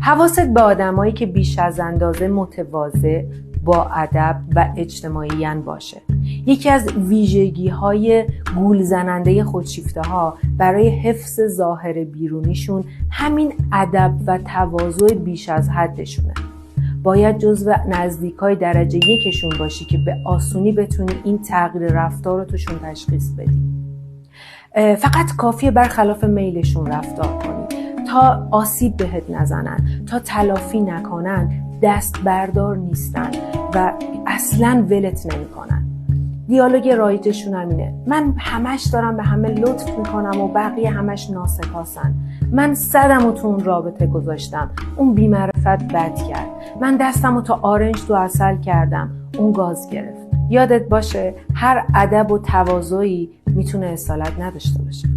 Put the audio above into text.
حواست به آدمایی که بیش از اندازه متواضع، با ادب و اجتماعیاً باشه. یکی از ویژگی‌های گول زننده خودشیفته‌ها برای حفظ ظاهر بیرونیشون همین ادب و تواضع بیش از حدشونه. باید جزو نزدیکای درجه یکشون باشی که به آسونی بتونی این تغییر رفتار رو توشون تشخیص بدی. فقط کافیه برخلاف میلشون رفتار کنی تا آسیب بهت نزنن، تا تلافی نکنن. دست بردار نیستن و اصلاً ولت نمی کنن. دیالوگ رایجشون همینه: من همش دارم به همه لطف میکنم و بقیه همش ناسپاسن. من صدمو تو اون رابطه گذاشتم، اون بی‌معرفت بد کرد. من دستمو تا آرنج تو عسل کردم، اون گاز گرفت. یادت باشه هر ادب و تواضعی میتونه اصالت نداشته باشه.